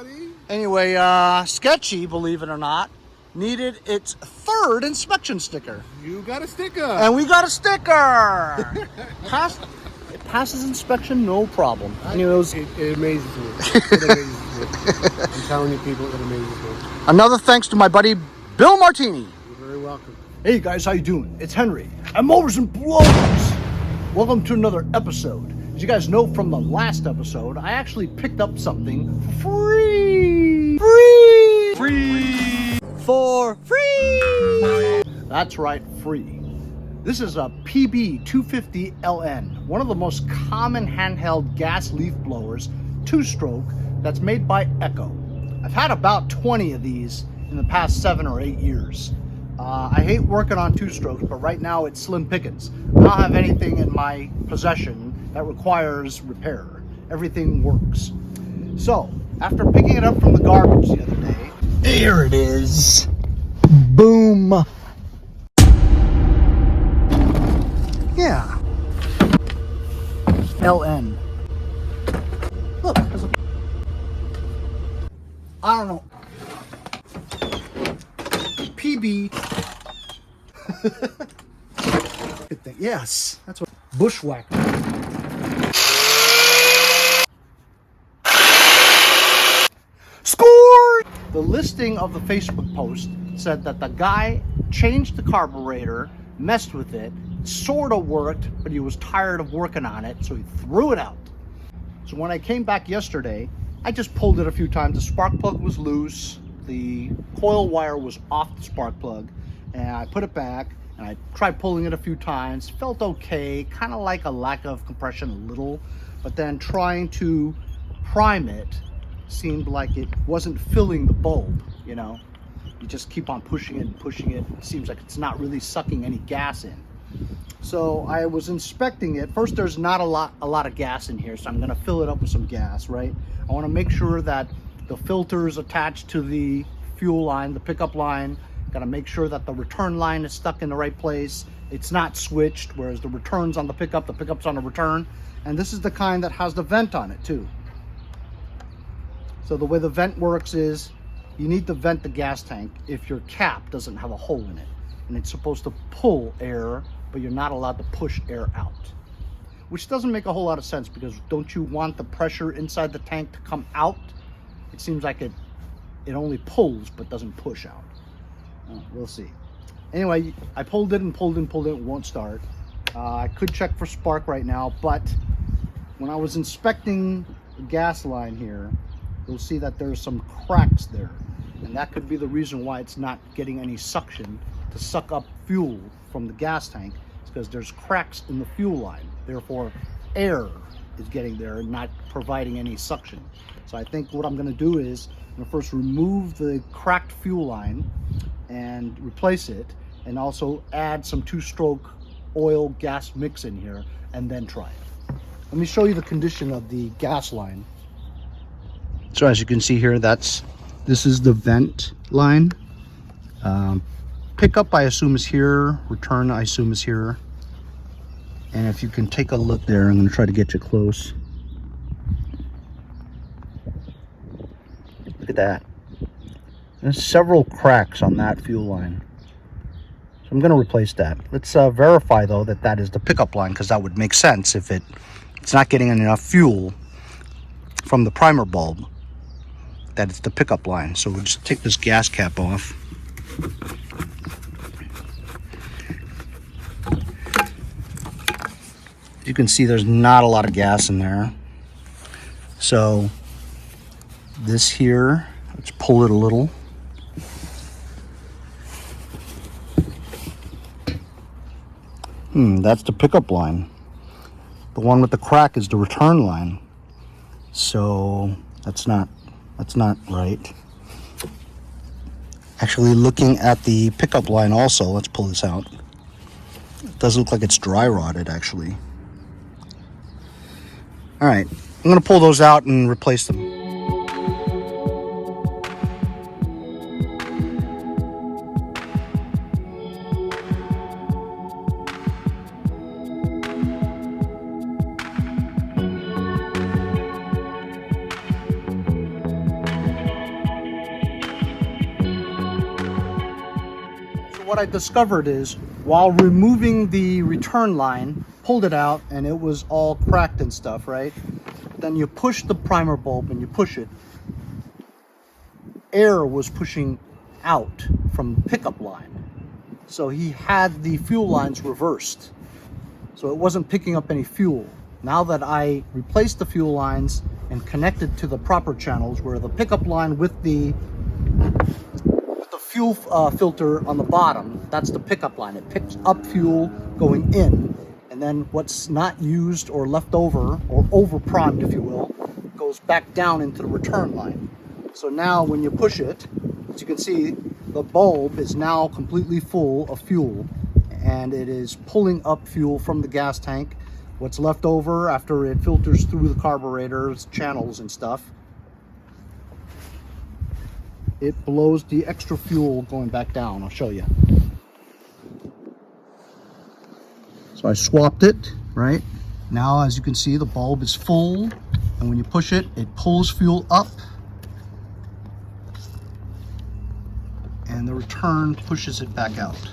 buddy. Anyway, Sketchy, believe it or not, needed its third inspection sticker. You got a sticker. And we got a sticker. It passes inspection, no problem. Anyways, it amazes me. It amazes me. I'm telling you, people, it amazes me. Another thanks to my buddy Bill Martini. You're very welcome. Hey guys, how you doing? It's Henry. I'm Mowers and Blowers. Welcome to another episode. As you guys know from the last episode, I actually picked up something free. For free. That's right, free. This is a PB-250LN, one of the most common handheld gas leaf blowers, two-stroke, that's made by Echo. I've had about 20 of these in the past 7 or 8 years. I hate working on two-strokes, but right now it's slim pickings. I don't have anything in my possession that requires repair. Everything works. So, after picking it up from the garbage the other day, here it is. Boom. Yeah. LN. Look, there's a... I don't know. PB. Yes, that's what. Bushwhacker. Score! The listing of the Facebook post said that the guy changed the carburetor, messed with it, sort of worked, but he was tired of working on it, so he threw it out. So when I came back yesterday, I just pulled it a few times. The spark plug was loose, the coil wire was off the spark plug, and I put it back, and I tried pulling it a few times. Felt okay, kind of like a lack of compression a little, but then trying to prime it seemed like it wasn't filling the bulb, you know? You just keep on pushing it and pushing it. It seems like it's not really sucking any gas in. So I was inspecting it. First, there's not a lot of gas in here, so I'm gonna fill it up with some gas, right? I wanna make sure that the filter is attached to the fuel line, the pickup line. Gotta make sure that the return line is stuck in the right place. It's not switched, whereas the return's on the pickup's on the return. And this is the kind that has the vent on it too. So the way the vent works is you need to vent the gas tank if your cap doesn't have a hole in it. And it's supposed to pull air, but you're not allowed to push air out. Which doesn't make a whole lot of sense, because don't you want the pressure inside the tank to come out? It seems like it only pulls but doesn't push out. We'll see. Anyway, I pulled it and pulled it and pulled it. It won't start. I could check for spark right now, but when I was inspecting the gas line here, you'll see that there's some cracks there, and that could be the reason why it's not getting any suction to suck up fuel from the gas tank. It's because there's cracks in the fuel line, therefore air is getting there and not providing any suction. So I think what I'm going to do is I'm going to first remove the cracked fuel line and replace it, and also add some two-stroke oil gas mix in here, and then try it. Let me show you the condition of the gas line. So as you can see here, this is the vent line. Pickup I assume is here, return I assume is here. And if you can take a look there, I'm going to try to get you close. Look at that. There's several cracks on that fuel line. So I'm going to replace that. Let's verify though that is the pickup line, because that would make sense if it's not getting enough fuel from the primer bulb, that it's the pickup line. So we'll just take this gas cap off. You can see there's not a lot of gas in there. So this here, let's pull it a little. That's the pickup line. The one with the crack is the return line. So that's not right. Actually, looking at the pickup line also, let's pull this out. It does look like it's dry rotted actually. All right, I'm gonna pull those out and replace them. what I discovered is, while removing the return line, pulled it out and it was all cracked and stuff, right? Then you push the primer bulb and you push it. Air was pushing out from the pickup line. So he had the fuel lines reversed. So it wasn't picking up any fuel. Now that I replaced the fuel lines and connected to the proper channels, where the pickup line with the fuel filter on the bottom, that's the pickup line. It picks up fuel going in, and then what's not used or left over, or over primed if you will, goes back down into the return line. So now when you push it, as you can see, the bulb is now completely full of fuel, and it is pulling up fuel from the gas tank. What's left over after it filters through the carburetor's channels and stuff, it blows the extra fuel going back down. I'll show you. So I swapped it, right? Now, as you can see, the bulb is full, and when you push it, it pulls fuel up, and the return pushes it back out.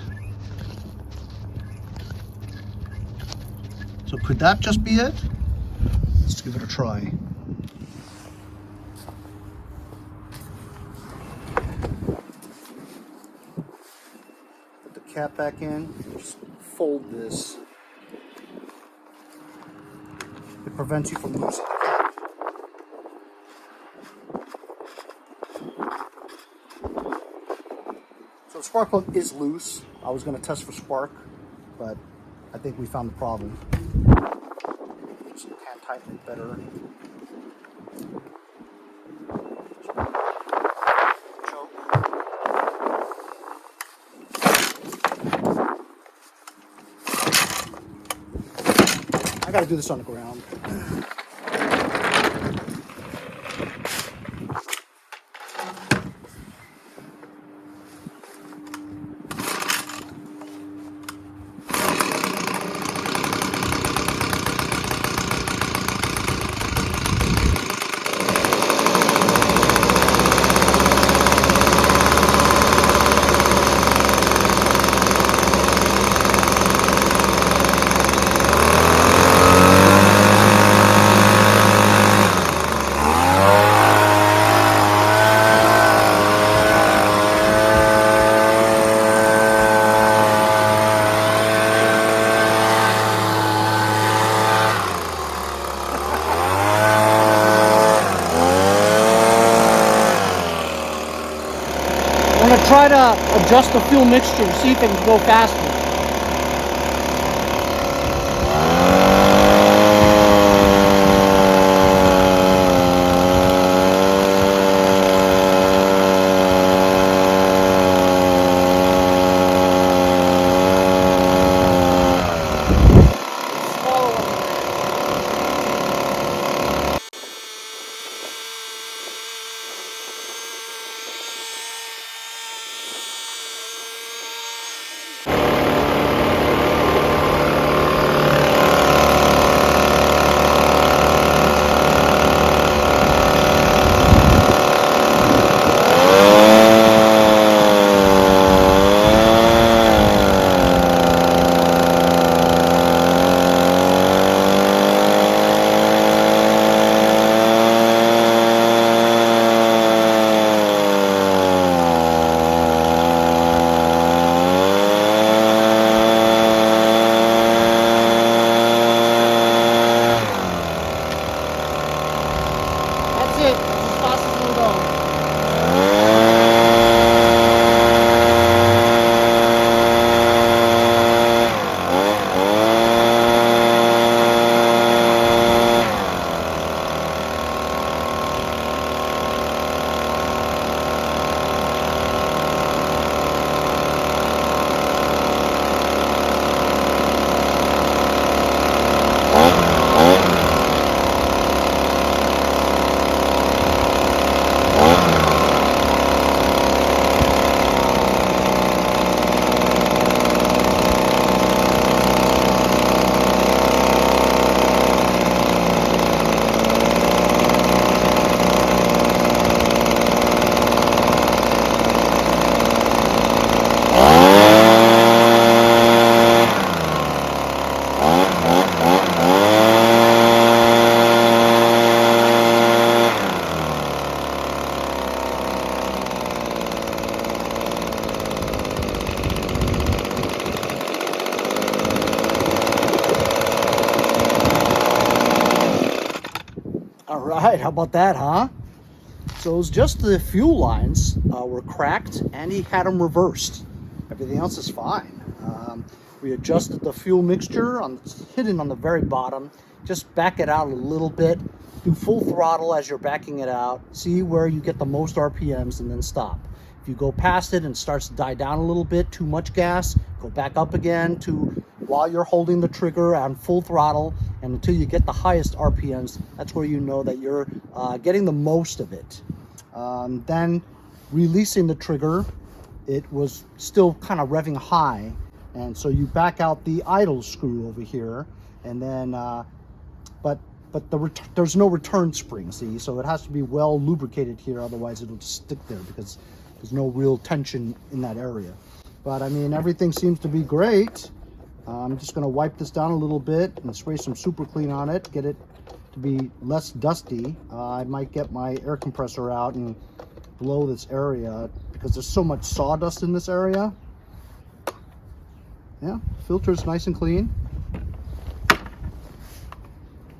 So could that just be it? Let's give it a try. Put the cap back in, just fold this. It prevents you from losing the cap. So the spark plug is loose. I was going to test for spark, but I think we found the problem. Just hand tighten it better. I gotta do this on the ground. I'm going to try to adjust the fuel mixture to see if it can go faster. Right, how about that, huh? So it was just the fuel lines were cracked, and he had them reversed. Everything else is fine. We adjusted the fuel mixture hidden on the very bottom. Just back it out a little bit. Do full throttle as you're backing it out. See where you get the most RPMs and then stop. If you go past it and starts to die down a little bit, too much gas, go back up again while you're holding the trigger on full throttle, and until you get the highest RPMs, that's where you know that you're getting the most of it. Then releasing the trigger, it was still kind of revving high, and so you back out the idle screw over here, and then but there's no return spring, see, so it has to be well lubricated here, otherwise it'll just stick there because there's no real tension in that area. But I mean, everything seems to be great. I'm just going to wipe this down a little bit and spray some super clean on it, get it to be less dusty. I might get my air compressor out and blow this area because there's so much sawdust in this area. Yeah, filter's nice and clean.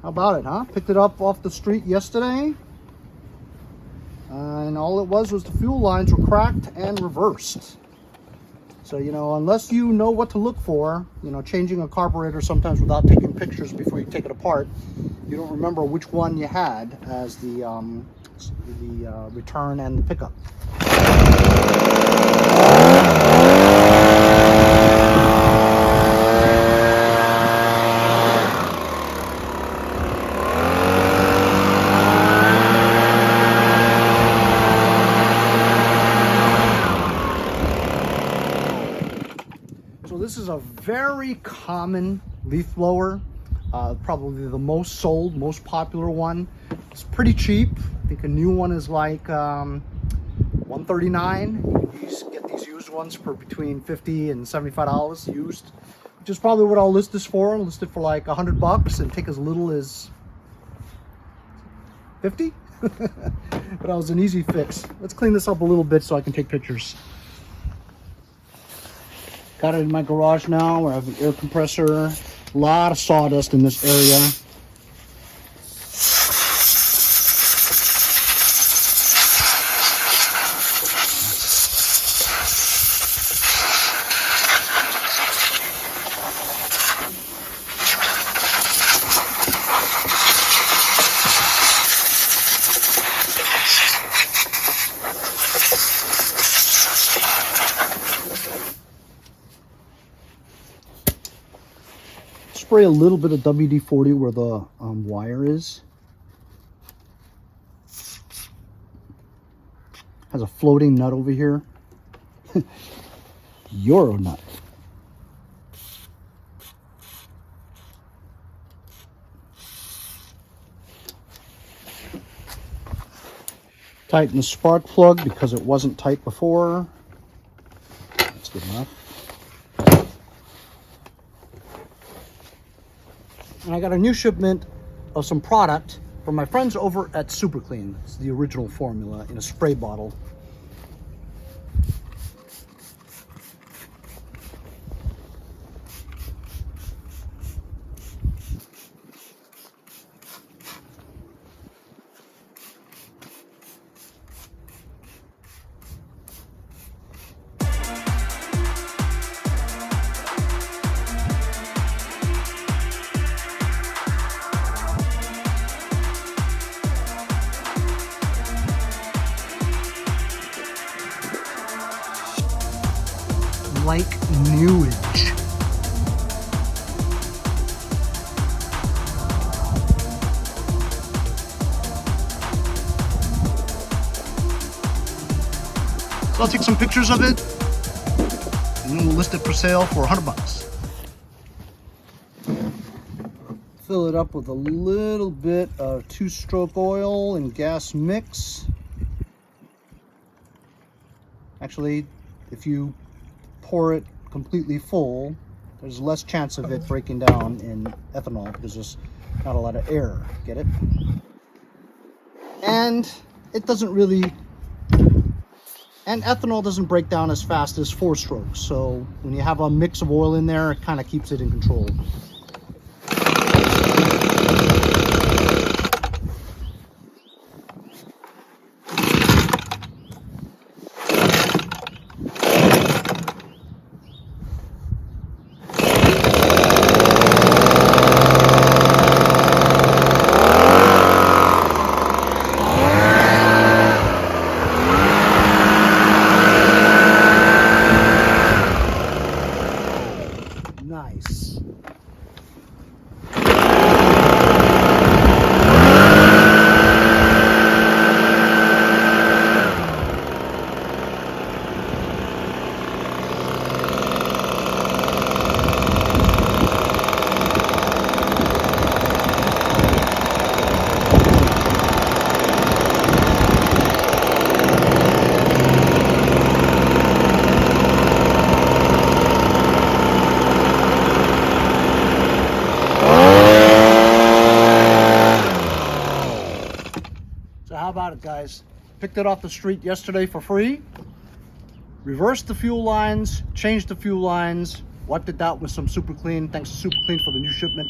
How about it, huh? Picked it up off the street yesterday, and all it was the fuel lines were cracked and reversed. So, you know, unless you know what to look for, you know, changing a carburetor sometimes without taking pictures before you take it apart, you don't remember which one you had as the return and the pickup. This is a very common leaf blower, probably the most sold, most popular one. It's pretty cheap. I think a new one is like $139. You get these used ones for between $50 and $75 used, which is probably what I'll list this for. I'll list it for like $100 and take as little as 50. But that was an easy fix. Let's clean this up a little bit so I can take pictures. Got it in my garage now where I have an air compressor. A lot of sawdust in this area. Spray a little bit of WD-40 where the wire is. Has a floating nut over here. Euro nut. Tighten the spark plug because it wasn't tight before. That's good enough. And I got a new shipment of some product from my friends over at Super Clean. It's the original formula in a spray bottle. Like newage. So I'll take some pictures of it and then we'll list it for sale for $100. Fill it up with a little bit of 2-stroke oil and gas mix. Actually, if you pour it completely full, there's less chance of it breaking down in ethanol because there's not a lot of air. Get it? And it doesn't really, and ethanol doesn't break down as fast as 4 strokes. So when you have a mix of oil in there, it kind of keeps it in control. Picked it off the street yesterday for free. Reversed the fuel lines, changed the fuel lines, wiped it out with some Super Clean. Thanks to Super Clean for the new shipment.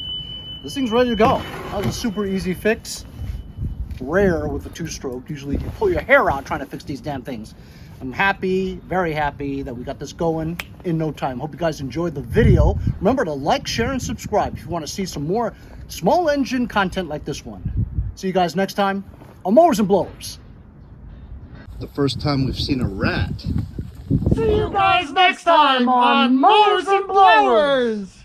This thing's ready to go. That was a super easy fix. Rare with a 2-stroke. Usually you pull your hair out trying to fix these damn things. I'm happy, very happy that we got this going in no time. Hope you guys enjoyed the video. Remember to like, share, and subscribe if you want to see some more small engine content like this one. See you guys next time on Mowers and Blowers. The first time we've seen a rat. See you guys next time on Mowers and Blowers!